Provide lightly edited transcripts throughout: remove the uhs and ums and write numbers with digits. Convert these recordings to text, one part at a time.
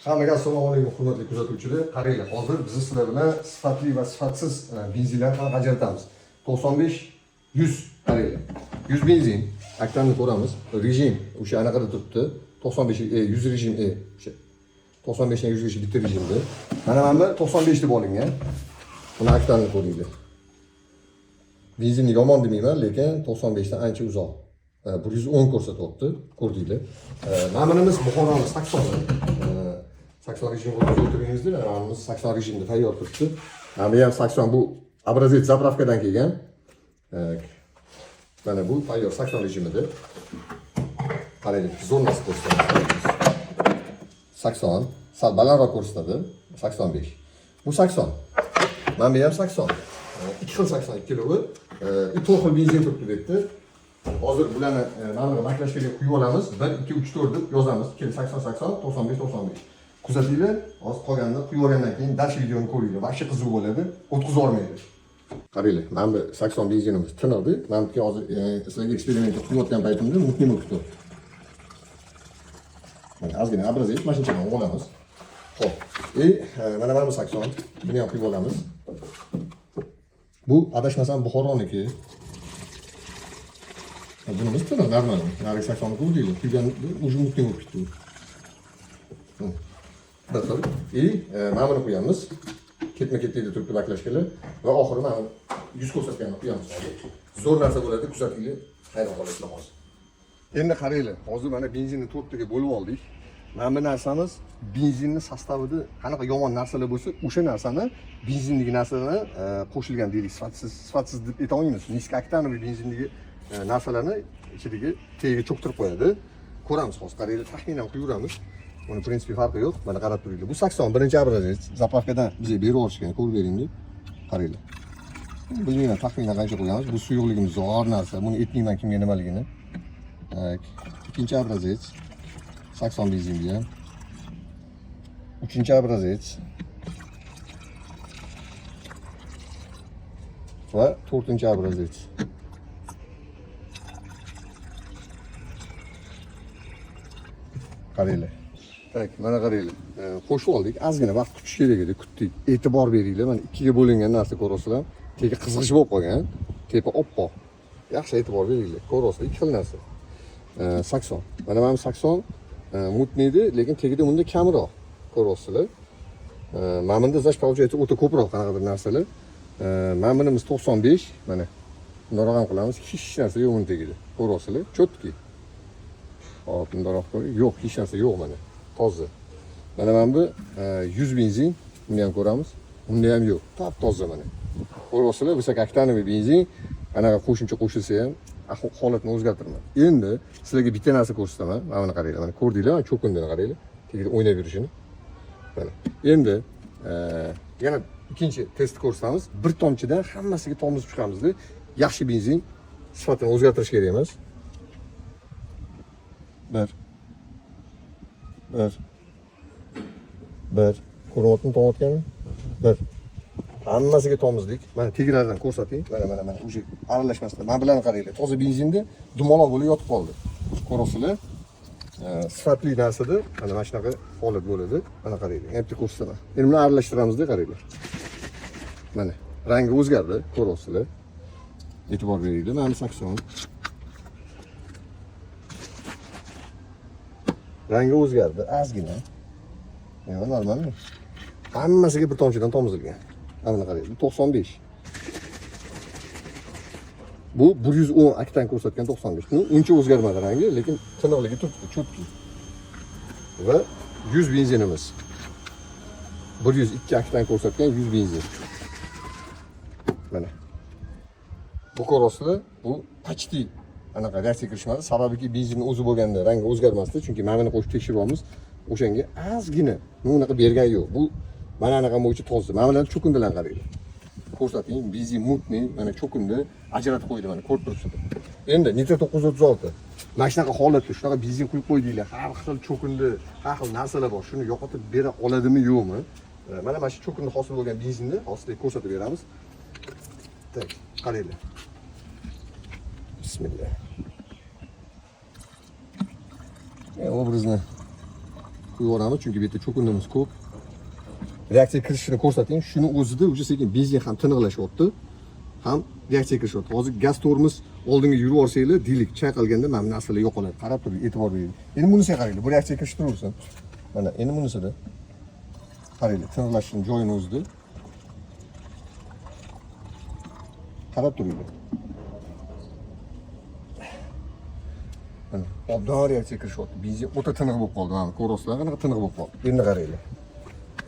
Hammaga assalomu alaykum hurmatli kuzatuvchilar. Qaranglar, hozir biz sizlar bilan sifatli va sifatsiz benzinlarni ham ajratamiz. 95 100 qaranglar. 100 benzin aktamni ko'ramiz. Rejim o'sha anaqada turibdi. 95 100 rejim o'sha 95 dan 100 gacha bitta rejimda. Mana 95 deb olingan. Buni aktamni ko'ringlar. Benzinni yomon demayman, lekin 95 dan ancha uzoq. 110 ko'rsatyapti, ko'rdinglar. Namunimiz Buxoromiz 80. 80 rejimga o'tiringizda, namunimiz 80 rejimda tayyor turibdi. Mana ham 80 bu obrazet zapravkadan kelgan. Mana bu tayyor 80 rejimida. Qaranglar, zonasi ko'rsatadi. 80, sal balandroq ko'rsatadi, 85. Bu 80. Mana bu ham 80. 2 xil 82 kilovi, 2 xil benzin turibdi debdi. Hozir bularni mana maklashkaga quyib olamiz. 1 2 3 4 deb yozamiz. 80 80 95 95. Kuzatinglar, hozir qolganini quyib olgandan keyin dash videoni ko'ringlar. Vaqti qiziq bo'ladi, o'tkazib olmaydi. Qaranglar, mana bu 80 benzinimiz tinadi. Men hozir sizlarga eksperiment qilayotgan paytimda mutli bo'libdi. Mana ozgina obrazet mashinadan olamiz. Xo'p. Mana bu 80. Buni ham quyib olamiz. Bu adashmasam Buxoroniki. Bunimiz to'la normal. Nari 80 ko'rdinglar. Kuygan уже mutli bo'lib ketdi. Bakın, mana buni qo'yamiz. Ketma-ketlikda turibdi baklashkalar va oxiri mana 100 ko'rsatganini qo'yamiz. Zo'r narsa bo'ladi, kuzatinglar, hayron qolasizlar hozir. Endi qaranglar, hozir mana benzinni 4 taga bo'lib oldik. Mana bu narsamiz benzinni sostavida qanaqa yomon narsalar bo'lsa, o'sha narsani benzindagi narsalarni qo'shilgan deylik, sifatsiz deb ayta olmaymiz. Niska oktanli benzindagi narsalarni ichidagi tagiga cho'ktirib qo'yadi. Ko'ramiz hozir, qaranglar, taxminan quyuramiz. Buni prinsipiy farqi yo'q. Mana qarab turinglar. Bu 81-chi obrazet. Zapravkadan bizga berib olishgan, ko'rib beringlar. Qaranglar. Bilmayman taxminan qancha qo'yamiz. Bu suyuqligimiz zo'r narsa. Buni aytmayman kimga nimaligini. Ikkinchi obrazet. 80 benzinga ham. Uchinchi obrazet. Va 4-chi obrazet. Qaranglar. Tak, mana qaranglar. Qo'shib oldik. Ozgina vaqt kutish kerak edi. Kutdik. E'tibor beringlar. Mana ikkiga bo'lingan narsa ko'rasizlar. Tegi qizg'ish bo'lib qolgan. Tepa oppoq. Yaxshi e'tibor beringlar. Ko'rasizlar, ikki xil narsa. 80. Mana bu 80 mutniydi, lekin tegida bunda kamroq. Ko'rasizlar. Mana bunda zash получается o'ta ko'proq qanaqadir narsalar. Mana bunimiz 95. Mana bundoq ham qilamiz. Hech narsa yo'q buni tegida. Ko'rasizlar. Chotki. Hop, bundoq qo'y. Yo'q, hech narsa yo'q mana. Toza. Mana bu 100 benzin, buni ham ko'ramiz. Bunda ham yo'q. Top toza mana. Ko'rasizlar, bu oktanli benzin, anaqa qo'shimcha qo'shilsa ham holatni o'zgartirmaydi. Endi sizlarga bitta narsa ko'rsataman. Mana buni qaranglar. Mana ko'rdinglar, cho'kindini qaranglar. Tegida o'ynab yurishini. Mana. Endi yana ikkinchi test ko'rsatamiz. Bir tomchidan hammasiga tomizib chiqamizda. Yaxshi benzin sifatini o'zgartirish kerak emas. Bir. Ko'ryaptimi to'g'ritganmi? Bir. Hammasiga tomizdik. Mana tegilardan ko'rsating. Mana o'sha aralashmasdan. Mana bularni qaranglar. Toza benzinda dumaloq bo'lib yotib qoldi. Ko'rasizlar? Sifatli narsada mana shunaqa holat bo'ladi. Mana qaranglar. Endi ko'rsataman. Endi buni aralashtiramizda qaranglar. Mana rangi o'zgardi, ko'rasizlar. E'tibor beringlar. Mana 80. Rangi o'zgardi, ozgina. Yo'q, normalmi? Hammasiga bir tomchidan tomizilgan. Mana qarang, 95. Bu 110 aktan ko'rsatgan 95. Bu uncha o'zgarmadi rangi, lekin tiniqligi turibdi, chotki. Va 100 benzinimiz. 102 aktan ko'rsatgan 100 benzin. Mana. Bu ko'rasizlar, bu почти anaqa reaksiya kirishmadi. Sababiki benzinning o'zi bo'lganda rangi o'zgarmasdi, chunki mana buni qo'shib tekshiryapmiz. O'shanga ozgina bunaqa bergan yo'q. Bu mana anaqa bo'yicha toza. Mana bularni cho'kindilar qaranglar. Ko'rsating, benzin mutni, mana cho'kindi, ajratib qo'ydi mana, ko'rib turibsizlar. Endi nitro 936. Mana shunaqa holatda, shunaqa benzin quyib qo'ydinglar. Har xil cho'kindi, har xil narsalar bor. Shuni yo'qotib bera oladimi, yo'qmi? Mana shu cho'kindi hosil bo'lgan benzinni hozirda ko'rsatib beramiz. Tak, qaranglar. Bismillah. Obrazni Quyib yuboramiz, chunki bu yerda cho'kinimiz ko'p. Reaksiya kirishini ko'rsating. Shuni o'zida уже sekin benzin ham tiniqlashyapti, ham reaksiya kirishyapti. Hozir gaz tormoz oldinga yurib olsanglar, dilik chayqalganda mana bu narsalar yo'qoladi. Qarab turing, e'tibor bering. Endi bunisiga qaranglar. Bu reaksiya kirishib turaversin. Mana endi bunisida qaranglar, tiniqlashning joyini o'zida. Qarab turinglar. Mana obdan reaksiya kirishyapti. Benzin o'ta tiniq bo'lib qoldi. Mana ko'rasizlar, qanaqa tiniq bo'lib qoldi. Endi qaranglar.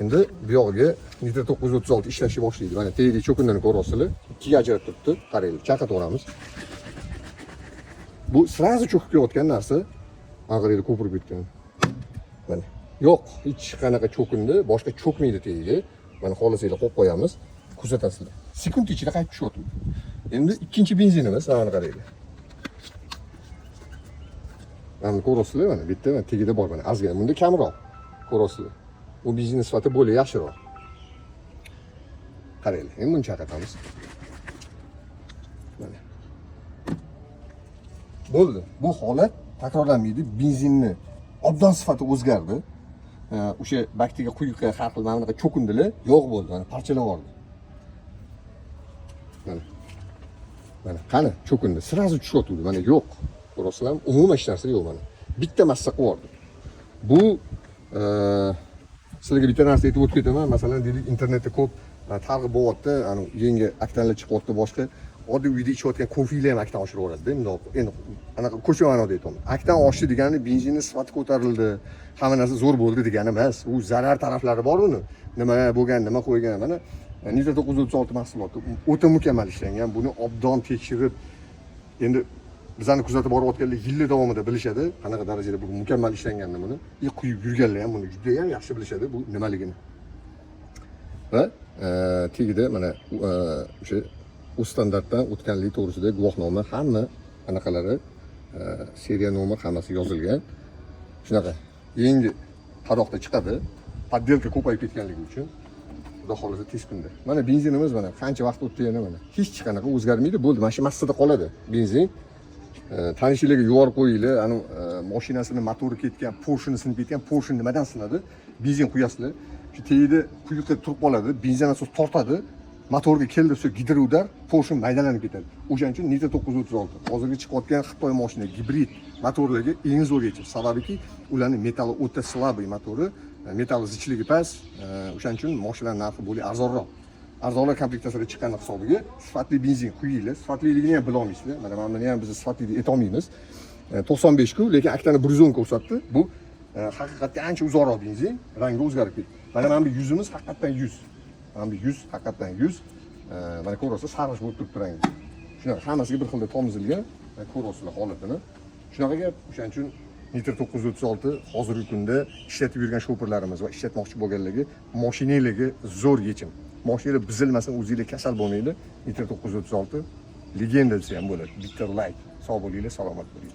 Endi bu yog'iga nitro 936 ishlashni boshlaydi. Mana tagidagi cho'kinlarni ko'rasizlar. Ikkiga ajratib turibdi. Qaranglar, chaqirib bu srazi cho'kib kelayotgan narsa. Mana qaranglar, ko'pirib ketgan. Mana. Yo'q, hech qanaqa cho'kindi, boshqa cho'kmaydi tagiga. Mana xohlasanglar qo'yib qo'yamiz. Ko'rsatasizlar. Sekund ichida qaytib tushyapti. Endi ikkinchi benzinimiz, mana qaranglar. Mana ko'rasizlar, mana bitta mana tagida bor, mana ozgina. Bunda kamroq. Ko'rasizlar. Bu benzin sifati bo'ldi yaxshiroq. Qaranglar, endi buni chaqiramiz. Mana. Bo'ldi. Bu holat takrorlanmaydi. Benzinni obdan sifati o'zgardi. O'sha bakteriya quyuqqa har xil mana bunaqa cho'kindilar, yo'q bo'ldi, mana parchalab yubordi. Mana. Mana qani cho'kindi, srazi tushyapti, mana yo'q. Ko'rasizlarmi? Umuman hech narsa yo'q mana. Bitta massa qilib bu sizlarga bitta narsa aytib o'tib ketaman. Masalan, deylik, internetda ko'p targ'ib bo'lyapti, ana yangi aktanlar chiqyapti, boshqa oddiy uyda ichayotgan kofilar ham aktan oshirib yuboradi-da. Endi anaqa qo'shib ma'noda aytaman. Aktan oshdi degani benzinning sifati ko'tarildi, hamma narsa zo'r bo'ldi degani emas. U zarar taraflari bor uni. Nima bo'lgan, nima qo'ygan, mana Nitro 936 mahsuloti o'ta mukammal ishlangan. Buni obdon tekshirib, endi bizani kuzatib borayotganlar yillar davomida bilishadi, qanaqa darajada bu mukammal ishlanganini buni. Quyib yurganlar ham buni juda ham yaxshi bilishadi bu nimaligini. Va tagida mana o'sha u standartdan o'tganligi to'g'risida guvohnoma, hamma anaqalari, seriya nomer hammasi yozilgan. Shunaqa. Yangi qaroqda chiqadi. Poddelka ko'payib ketganligi uchun xudo xolasa tez kunda. Mana benzinimiz mana qancha vaqt o'tdi yana mana. Hech qanaqa o'zgarmaydi, bo'ldi. Mana shu massada qoladi benzin. Tanishinglarga yuborib qo'yinglar, ana mashinasini motori ketgan, porshini sinib ketgan, porshni nimadan sinadi? Benzin quyasizlar. Shu tagida quyuqqa turib qoladi, benzin asos tortadi. Motorga keldi, shu gidroudar, porshn maydalanib ketadi. O'shaning uchun Nitro 936 hozirgi chiqayotgan Xitoy mashina gibrid motorlarga eng zo'r yechim. Sababiki, ularning metali o'ta slabый motori, metal zichligi past, o'shaning uchun mashinalar narxi bo'ldi arzonroq. Arzonroq komplektatsiyada chiqqani hisobiga sifatli benzin quyinglar. Sifatliligini ham bila olmaysizlar. Mana buni ham biz sifatli deb aytolmaymiz. 95 ku, lekin aktani 110 ko'rsatdi. Bu haqiqatda ancha uzoqroq benzin, rangi o'zgarib ketdi. Mana bu yuzimiz haqiqatdan 100. Mana bu 100 haqiqatdan 100. Mana ko'rasiz, sarg'ish bo'lib turibdi rangi. Shunaqa hammasiga bir xilda tomizilgan. Ko'rasizlar holatini. Shunaqa gap, o'shaning uchun Nitro 936 hozirgi kunda ishlatib yurgan shoferlarimiz va ishlatmoqchi bo'lganlarga mashinalarga zo'r yechim. Mashinalar buzilmasin, o'zingizlar kasal bo'lmaydi. Nitro 936 legenda desa ham bo'ladi. Bitta like. Sog' bo'linglar, salomat bo'ling.